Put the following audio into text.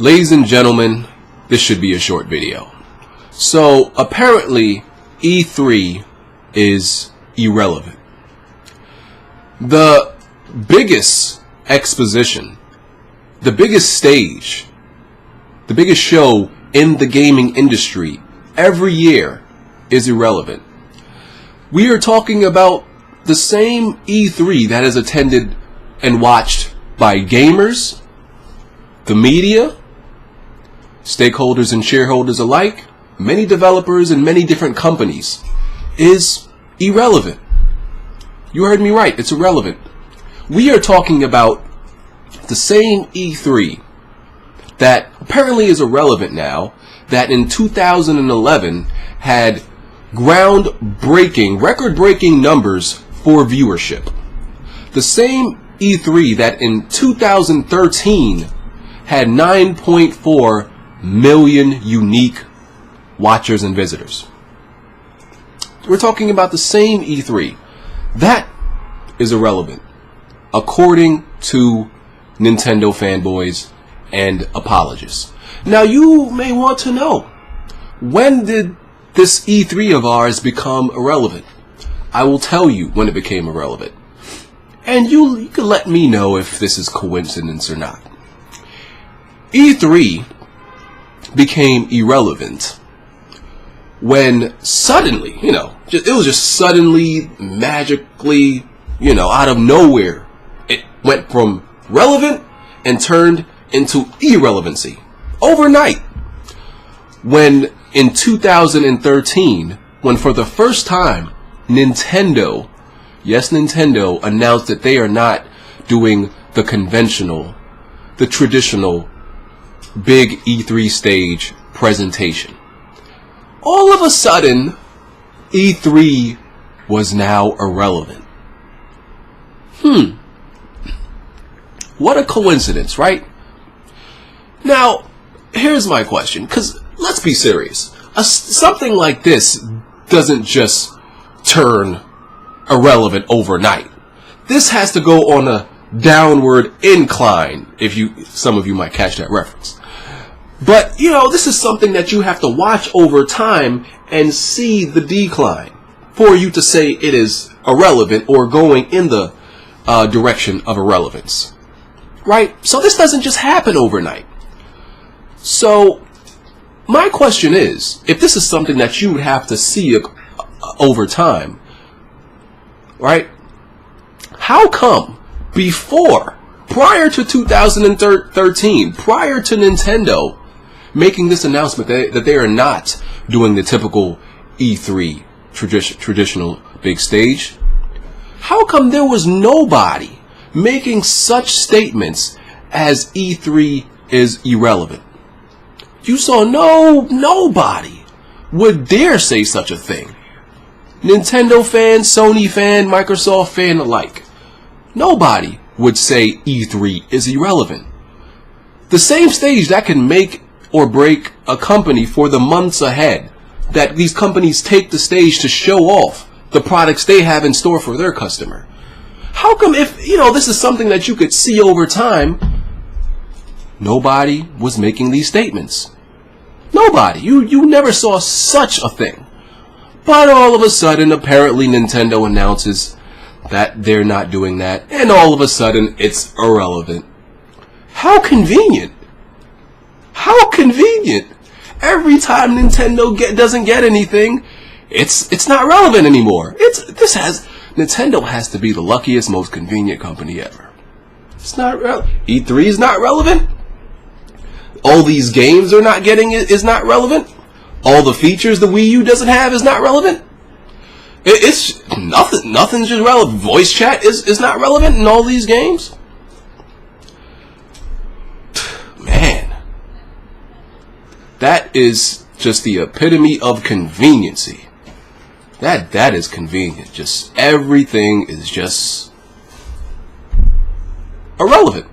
Ladies and gentlemen, this should be a short video. So apparently E3 is irrelevant. The biggest exposition, the biggest stage, the biggest show in the gaming industry every year is irrelevant. We are talking about the same E3 that is attended and watched by gamers, the media, stakeholders and shareholders alike, many developers and many different companies, is irrelevant. You heard me right, it's irrelevant. We are talking about the same E3 that apparently is irrelevant now, that in 2011 had groundbreaking, record-breaking numbers for viewership. The same E3 that in 2013 had 9.4 million unique watchers and visitors. We're talking about the same E3. That is irrelevant, according to Nintendo fanboys and apologists. Now you may want to know, when did this E3 of ours become irrelevant? I will tell you when it became irrelevant. And you can let me know if this is coincidence or not. E3 became irrelevant when suddenly, it was just suddenly, magically, out of nowhere, it went from relevant and turned into irrelevancy overnight. When in 2013, when for the first time Nintendo, yes, Nintendo, announced that they are not doing the conventional, the traditional big E3 stage presentation. All of a sudden, E3 was now irrelevant. What a coincidence, right? Now, here's my question, because let's be serious. Something like this doesn't just turn irrelevant overnight. This has to go on a downward incline, some of you might catch that reference. But, this is something that you have to watch over time and see the decline for you to say it is irrelevant or going in the direction of irrelevance. Right? So this doesn't just happen overnight. So my question is, if this is something that you would have to see over time, right? How come prior to 2013, prior to Nintendo making this announcement that they are not doing the typical E3 traditional big stage, how come there was nobody making such statements as E3 is irrelevant? You saw nobody would dare say such a thing. Nintendo fan, Sony fan, Microsoft fan alike. Nobody would say E3 is irrelevant. The same stage that can make or break a company for the months ahead, that these companies take the stage to show off the products they have in store for their customer. How come if, this is something that you could see over time, nobody was making these statements? Nobody. You never saw such a thing. But all of a sudden, apparently Nintendo announces that they're not doing that, and all of a sudden it's irrelevant. How convenient. How convenient. Every time Nintendo doesn't get anything, it's not relevant anymore. Nintendo has to be the luckiest, most convenient company ever. It's not E3 is not relevant. All these games are not getting it is not relevant. All the features the Wii U doesn't have is not relevant. It's nothing. Nothing's just relevant. Voice chat is not relevant in all these games. Man, that is just the epitome of conveniency. That is convenient. Just everything is just irrelevant.